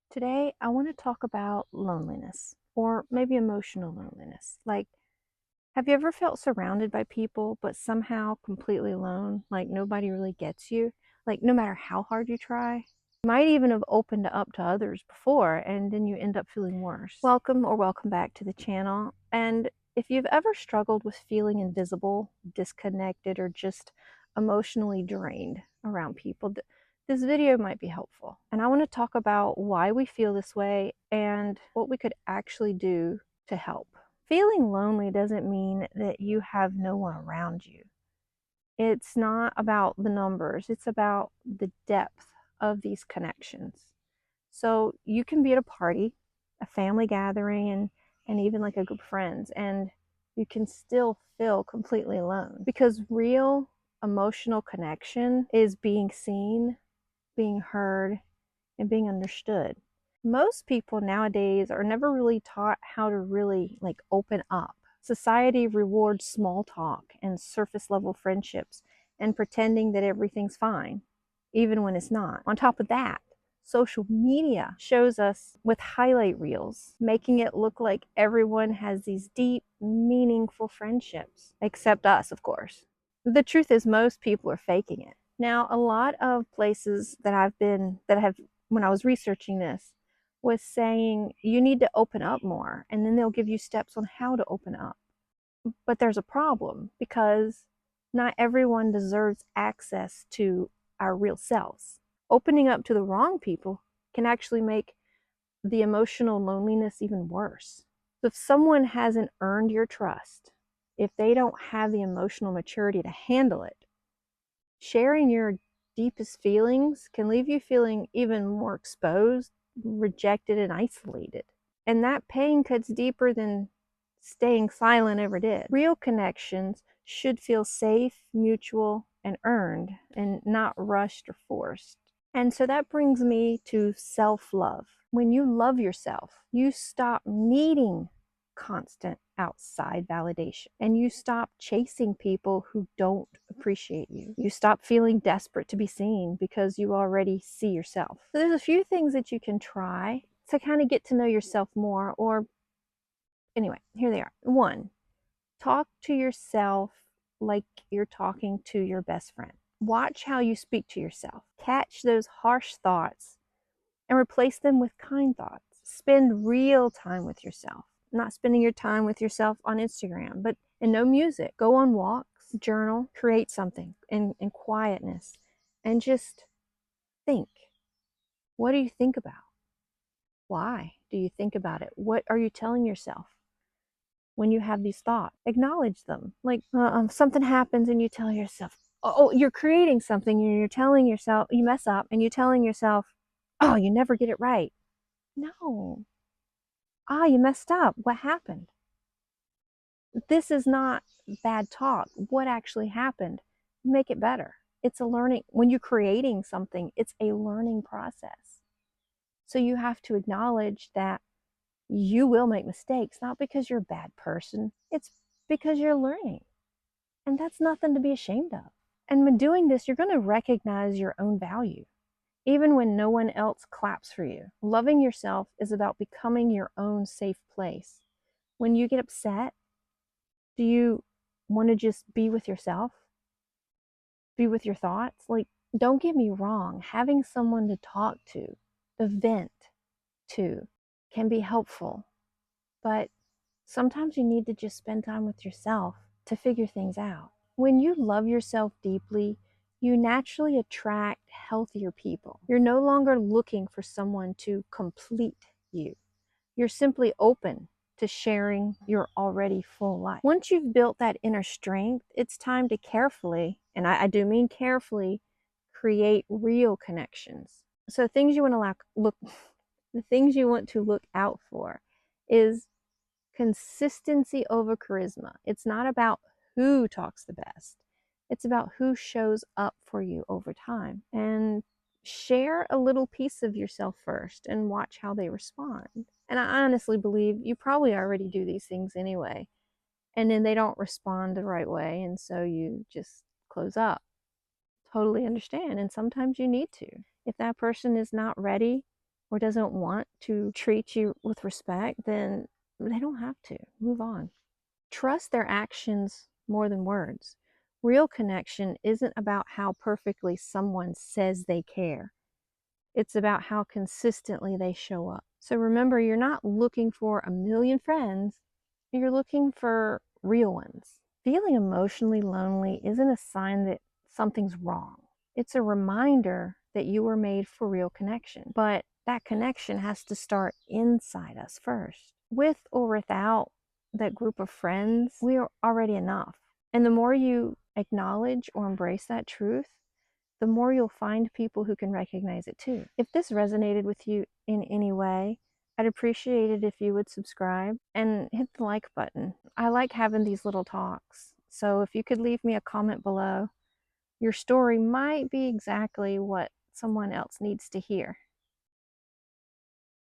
Today, I want to talk about loneliness or maybe emotional loneliness. Like, have you ever felt surrounded by people but somehow completely alone? Like, nobody really gets you? Like, no matter how hard you try? You might even have opened up to others before and then you end up feeling worse. Welcome or welcome back to the channel. And if you've ever struggled with feeling invisible, disconnected, or just emotionally drained around people, this video might be helpful. And I want to talk about why we feel this way and what we could actually do to help. Feeling lonely doesn't mean that you have no one around you. It's not about the numbers, it's about the depth of these connections. So you can be at a party, a family gathering, and even like a group of friends, and you can still feel completely alone because real emotional connection is being seen, being heard, and being understood. Most people nowadays are never really taught how to really like open up. Society rewards small talk and surface level friendships and pretending that everything's fine, even when it's not. On top of that, social media shows us with highlight reels, making it look like everyone has these deep, meaningful friendships, except us, of course. The truth is, most people are faking it. Now, a lot of places that have, when I was researching this, was saying you need to open up more, and then they'll give you steps on how to open up. But there's a problem because not everyone deserves access to our real selves. Opening up to the wrong people can actually make the emotional loneliness even worse. So if someone hasn't earned your trust, if they don't have the emotional maturity to handle it, sharing your deepest feelings can leave you feeling even more exposed, rejected, and isolated. And that pain cuts deeper than staying silent ever did. Real connections should feel safe, mutual, and earned, and not rushed or forced. And so that brings me to self love. When you love yourself, you stop needing constant outside validation and you stop chasing people who don't appreciate you. You stop feeling desperate to be seen because you already see yourself. So there's a few things that you can try to kind of get to know yourself more, or anyway, here they are. One, talk to yourself like you're talking to your best friend. Watch how you speak to yourself. Catch those harsh thoughts and replace them with kind thoughts. Spend real time with yourself, not spending your time with yourself on Instagram, but and no music. Go on walks, journal, create something in quietness, and just think. What do you think about? Why do you think about it? What are you telling yourself when you have these thoughts? Acknowledge them. Like something happens and you tell yourself, oh, you're creating something and you're telling yourself, you mess up and you're telling yourself, oh, you never get it right. No. Ah, you messed up. What happened? This is not bad talk. What actually happened? Make it better. It's a learning. When you're creating something, it's a learning process. So you have to acknowledge that you will make mistakes, not because you're a bad person. It's because you're learning. And that's nothing to be ashamed of. And when doing this, you're going to recognize your own value, even when no one else claps for you. Loving yourself is about becoming your own safe place. When you get upset, do you want to just be with yourself? Be with your thoughts? Like, don't get me wrong, having someone to talk to vent to, can be helpful. But sometimes you need to just spend time with yourself to figure things out. When you love yourself deeply, you naturally attract healthier people. You're no longer looking for someone to complete you. You're simply open to sharing your already full life. Once you've built that inner strength, it's time to carefully, and I do mean carefully, create real connections. So things you want to look the things you want to look out for is consistency over charisma. It's not about who talks the best. It's about who shows up for you over time. And share a little piece of yourself first and watch how they respond. And I honestly believe you probably already do these things anyway. And then they don't respond the right way. And so you just close up. Totally understand. And sometimes you need to. If that person is not ready, or doesn't want to treat you with respect, then they don't have to. Move on. Trust their actions more than words. Real connection isn't about how perfectly someone says they care. It's about how consistently they show up. So remember, you're not looking for a million friends, you're looking for real ones. Feeling emotionally lonely isn't a sign that something's wrong. It's a reminder that you were made for real connection. But that connection has to start inside us first. With or without that group of friends, we are already enough. And the more you acknowledge or embrace that truth, the more you'll find people who can recognize it too. If this resonated with you in any way, I'd appreciate it if you would subscribe and hit the like button. I like having these little talks, so if you could leave me a comment below, your story might be exactly what someone else needs to hear.